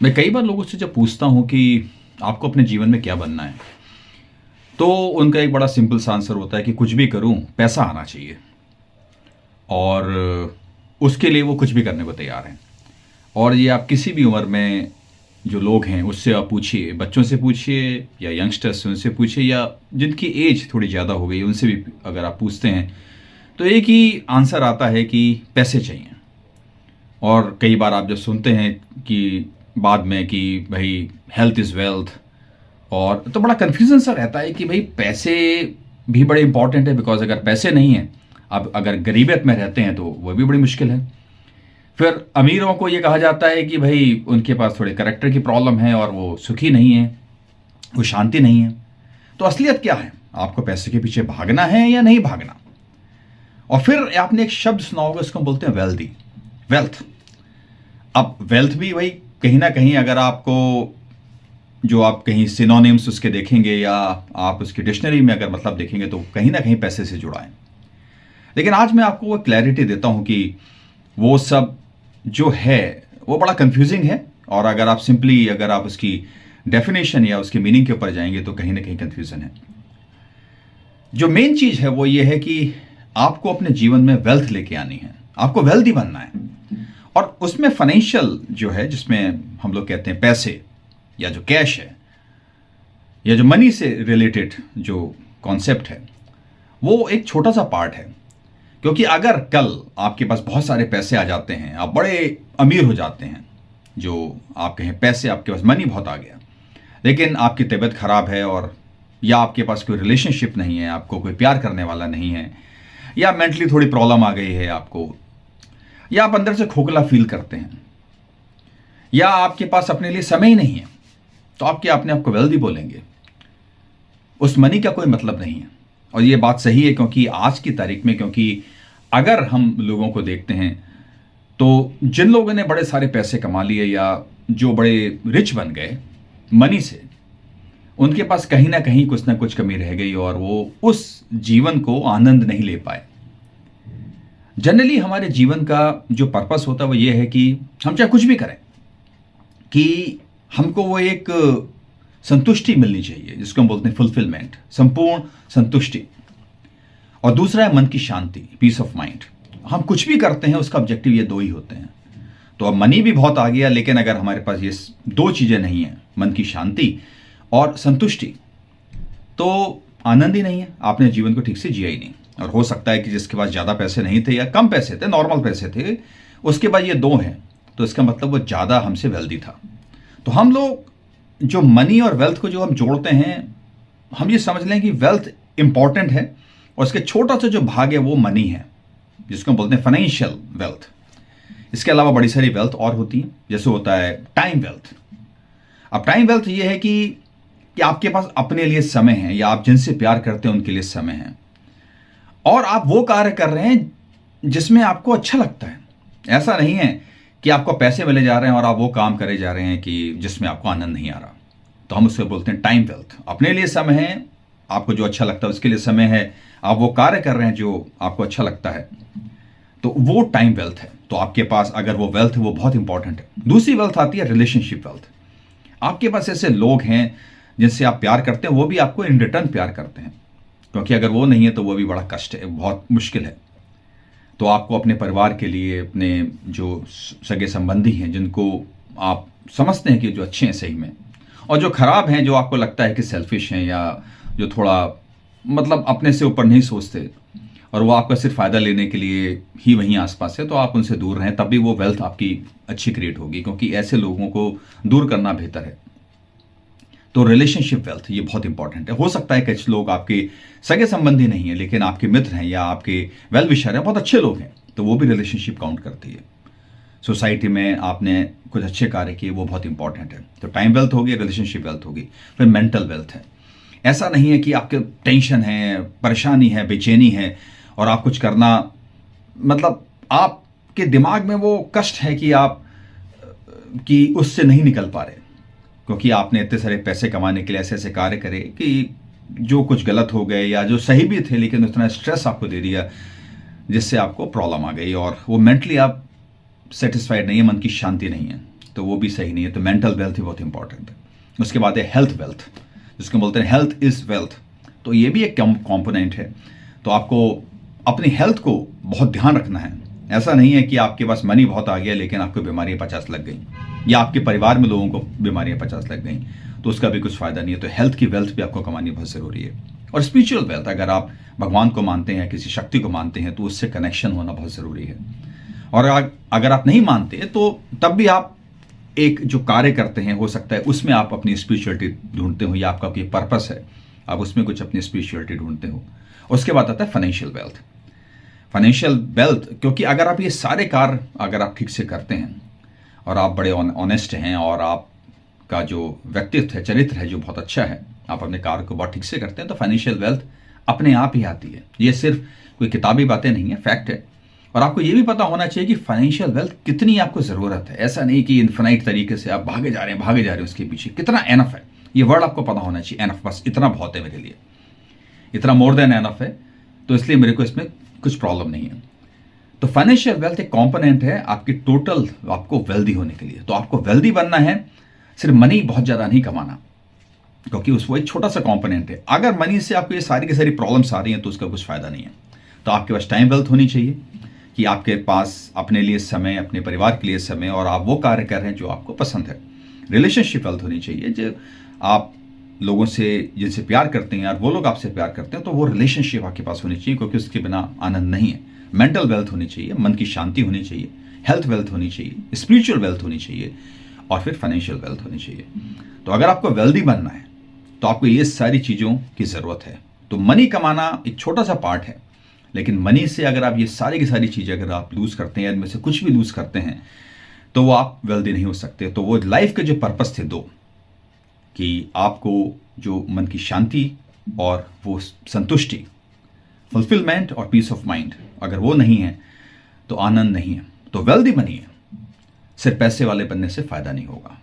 मैं कई बार लोगों से जब पूछता हूँ कि आपको अपने जीवन में क्या बनना है, तो उनका एक बड़ा सिंपल सा आंसर होता है कि कुछ भी करूँ, पैसा आना चाहिए। और उसके लिए वो कुछ भी करने को तैयार हैं। और ये आप किसी भी उम्र में जो लोग हैं उससे आप पूछिए, बच्चों से पूछिए या यंगस्टर्स से, उनसे पूछिए, या जिनकी एज थोड़ी ज़्यादा हो गई उनसे भी अगर आप पूछते हैं, तो एक ही आंसर आता है कि पैसे चाहिए। और कई बार आप जब सुनते हैं कि बाद में कि भाई हेल्थ इज़ वेल्थ, और तो बड़ा कन्फ्यूज़न सा रहता है कि भाई पैसे भी बड़े इंपॉर्टेंट है, बिकॉज अगर पैसे नहीं हैं, अब अगर गरीबत में रहते हैं तो वो भी बड़ी मुश्किल है। फिर अमीरों को ये कहा जाता है कि भाई उनके पास थोड़े करेक्टर की प्रॉब्लम है और वो सुखी नहीं है, वो शांति नहीं है। तो असलियत क्या है? आपको पैसे के पीछे भागना है या नहीं भागना? और फिर आपने एक शब्द सुना होगा, इसको हम बोलते हैं वेल्दी, वेल्थ। अब वेल्थ भी वही कहीं ना कहीं, अगर आपको जो आप कहीं सिनोनिम्स उसके देखेंगे या आप उसकी डिक्शनरी में अगर मतलब देखेंगे तो कहीं ना कहीं पैसे से जुड़ा है। लेकिन आज मैं आपको वो क्लैरिटी देता हूं कि वो सब जो है वो बड़ा कंफ्यूजिंग है, और अगर आप सिंपली अगर आप उसकी डेफिनेशन या उसकी मीनिंग के ऊपर जाएंगे तो कहीं ना कहीं कंफ्यूजन है। जो मेन चीज है वो ये है कि आपको अपने जीवन में वेल्थ लेके आनी है, आपको वेल्दी बनना है। और उसमें फाइनेंशियल जो है, जिसमें हम लोग कहते हैं पैसे या जो कैश है या जो मनी से रिलेटेड जो कॉन्सेप्ट है, वो एक छोटा सा पार्ट है। क्योंकि अगर कल आपके पास बहुत सारे पैसे आ जाते हैं, आप बड़े अमीर हो जाते हैं, जो आप कहें पैसे आपके पास, मनी बहुत आ गया, लेकिन आपकी तबीयत खराब है, और या आपके पास कोई रिलेशनशिप नहीं है, आपको कोई प्यार करने वाला नहीं है, या मेंटली थोड़ी प्रॉब्लम आ गई है आपको, या आप अंदर से खोखला फील करते हैं, या आपके पास अपने लिए समय ही नहीं है, तो आप क्या अपने आप को वेल्दी बोलेंगे? उस मनी का कोई मतलब नहीं है। और ये बात सही है, क्योंकि आज की तारीख में, क्योंकि अगर हम लोगों को देखते हैं तो जिन लोगों ने बड़े सारे पैसे कमा लिए या जो बड़े रिच बन गए मनी से, उनके पास कहीं ना कुछ कमी रह गई और वो उस जीवन को आनंद नहीं ले पाए। जनरली हमारे जीवन का जो पर्पस होता है वो ये है कि हम चाहे कुछ भी करें, कि हमको वो एक संतुष्टि मिलनी चाहिए, जिसको हम बोलते हैं फुलफिलमेंट, संपूर्ण संतुष्टि। और दूसरा है मन की शांति, पीस ऑफ माइंड। हम कुछ भी करते हैं उसका ऑब्जेक्टिव ये दो ही होते हैं। तो अब मनी भी बहुत आ गया, लेकिन अगर हमारे पास ये दो चीजें नहीं है, मन की शांति और संतुष्टि, तो आनंद ही नहीं है, आपने जीवन को ठीक से जिया ही नहीं। और हो सकता है कि जिसके पास ज्यादा पैसे नहीं थे या कम पैसे थे, नॉर्मल पैसे थे, उसके बाद ये दो हैं, तो इसका मतलब वो ज्यादा हमसे वेल्दी था। तो हम लोग जो मनी और वेल्थ को जो हम जोड़ते हैं, हम ये समझ लें कि वेल्थ इंपॉर्टेंट है, और इसके छोटा सा जो भाग है वो मनी है, जिसको हम बोलते हैं फाइनेंशियल वेल्थ। इसके अलावा बड़ी सारी वेल्थ और होती है, जैसे होता है टाइम वेल्थ। अब टाइम वेल्थ ये है कि आपके पास अपने लिए समय है, या आप जिनसे प्यार करते हैं उनके लिए समय है, और आप वो कार्य कर रहे हैं जिसमें आपको अच्छा लगता है। ऐसा नहीं है कि आपको पैसे मिले जा रहे हैं और आप वो काम करे जा रहे हैं कि जिसमें आपको आनंद नहीं आ रहा। तो हम उससे बोलते हैं टाइम वेल्थ। अपने लिए समय है, आपको जो अच्छा लगता है उसके लिए समय है, आप वो कार्य कर रहे हैं जो आपको अच्छा लगता है, तो वो टाइम वेल्थ है। तो आपके पास अगर वो वेल्थ है वो बहुत इंपॉर्टेंट है। दूसरी वेल्थ आती है रिलेशनशिप वेल्थ। आपके पास ऐसे लोग हैं जिनसे आप प्यार करते हैं, वो भी आपको इन रिटर्न प्यार करते हैं, क्योंकि अगर वो नहीं है तो वो भी बड़ा कष्ट है, बहुत मुश्किल है। तो आपको अपने परिवार के लिए, अपने जो सगे संबंधी हैं जिनको आप समझते हैं कि जो अच्छे हैं सही में, और जो खराब हैं, जो आपको लगता है कि सेल्फिश हैं या जो थोड़ा मतलब अपने से ऊपर नहीं सोचते और वो आपका सिर्फ फ़ायदा लेने के लिए ही वहीं आसपास है, तो आप उनसे दूर रहें, तब भी वो वेल्थ आपकी अच्छी क्रिएट होगी, क्योंकि ऐसे लोगों को दूर करना बेहतर है। तो रिलेशनशिप वेल्थ ये बहुत इंपॉर्टेंट है। हो सकता है कुछ लोग आपके सगे संबंधी नहीं है, लेकिन आपके मित्र हैं या आपके वेल विशर हैं, बहुत अच्छे लोग हैं, तो वो भी रिलेशनशिप काउंट करती है। सोसाइटी में आपने कुछ अच्छे कार्य किए, वो बहुत इंपॉर्टेंट है। तो टाइम वेल्थ होगी, रिलेशनशिप वेल्थ होगी। फिर मेंटल वेल्थ है। ऐसा नहीं है कि आपके टेंशन है, परेशानी है, बेचैनी है, और आप कुछ करना, मतलब आपके दिमाग में वो कष्ट है कि आप कि उससे नहीं निकल पा रहे, क्योंकि आपने इतने सारे पैसे कमाने के लिए ऐसे ऐसे कार्य करे कि जो कुछ गलत हो गए या जो सही भी थे, लेकिन उतना स्ट्रेस आपको दे दिया जिससे आपको प्रॉब्लम आ गई, और वो मेंटली आप सेटिस्फाइड नहीं है, मन की शांति नहीं है। तो वो भी सही नहीं है। तो मेंटल वेल्थ ही बहुत इंपॉर्टेंट है। उसके बाद है हेल्थ वेल्थ, जिसको बोलते हैं हेल्थ इज़ वेल्थ। तो ये भी एक कॉम्पोनेंट है। तो आपको अपनी हेल्थ को बहुत ध्यान रखना है। ऐसा नहीं है कि आपके पास मनी बहुत आ गया लेकिन आपको बीमारियां 50 लग गई, या आपके परिवार में लोगों को बीमारियां 50 लग गई, तो उसका भी कुछ फायदा नहीं है। तो हेल्थ की वेल्थ भी आपको कमानी बहुत ज़रूरी है। और स्पिरिचुअल वेल्थ, अगर आप भगवान को मानते हैं, किसी शक्ति को मानते हैं, तो उससे कनेक्शन होना बहुत ज़रूरी है। और अगर आप नहीं मानते तो तब भी आप एक जो कार्य करते हैं, हो सकता है उसमें आप अपनी स्पिरिचुअलिटी ढूंढते हो, या आपका कोई पर्पस है, आप उसमें कुछ अपनी स्पिरिचुअलिटी ढूंढते हो। उसके बाद आता है फाइनेंशियल वेल्थ। फाइनेंशियल वेल्थ, क्योंकि अगर आप ये सारे कार्य अगर आप ठीक से करते हैं और आप बड़े ऑनेस्ट हैं और आपका जो व्यक्तित्व है, चरित्र है जो बहुत अच्छा है, आप अपने कार्य को बहुत ठीक से करते हैं, तो फाइनेंशियल वेल्थ अपने आप ही आती है। ये सिर्फ कोई किताबी बातें नहीं है, फैक्ट है। और आपको ये भी पता होना चाहिए कि फाइनेंशियल वेल्थ कितनी आपको ज़रूरत है। ऐसा नहीं कि इन्फिनाइट तरीके से आप भागे जा रहे हैं उसके पीछे। कितना एनफ है, ये वर्ड आपको पता होना चाहिए। एनफ, बस इतना बहुत है मेरे लिए, इतना मोर देन एनफ है, तो इसलिए मेरे को इसमें कुछ प्रॉब्लम नहीं है। तो फाइनेंशियल वेल्थ एक कॉम्पोनेंट है आपकी टोटल आपको वेल्दी होने के लिए। तो आपको वेल्दी बनना है, सिर्फ मनी बहुत ज़्यादा नहीं कमाना, क्योंकि वो एक छोटा सा कॉम्पोनेंट है। अगर मनी से आपको ये सारी की सारी प्रॉब्लम्स आ रही हैं तो उसका कुछ फ़ायदा नहीं है। तो आपके पास टाइम वेल्थ होनी चाहिए, कि आपके पास अपने लिए समय, अपने परिवार के लिए समय, और आप वो कार्य कर रहे हैं जो आपको पसंद है। रिलेशनशिप वेल्थ होनी चाहिए, जो आप लोगों से जिनसे प्यार करते हैं और वो लोग आपसे प्यार करते हैं, तो वो रिलेशनशिप आपके पास होनी चाहिए, क्योंकि उसके बिना आनंद नहीं है। मेंटल वेल्थ होनी चाहिए, मन की शांति होनी चाहिए। हेल्थ वेल्थ होनी चाहिए, स्पिरिचुअल वेल्थ होनी चाहिए, और फिर फाइनेंशियल वेल्थ होनी चाहिए। तो अगर आपको वेल्दी बनना है तो आपको ये सारी चीज़ों की ज़रूरत है। तो मनी कमाना एक छोटा सा पार्ट है, लेकिन मनी से अगर आप ये सारी की सारी चीज़ें अगर आप लूज़ करते हैं, इनमें से कुछ भी लूज़ करते हैं, तो वो आप वेल्दी नहीं हो सकते। तो वो लाइफ के जो पर्पस थे दो, कि आपको जो मन की शांति और वो संतुष्टि, फुलफिलमेंट और पीस ऑफ माइंड, अगर वो नहीं है तो आनंद नहीं है। तो वेल्दी बनिए, सिर्फ पैसे वाले बनने से फ़ायदा नहीं होगा।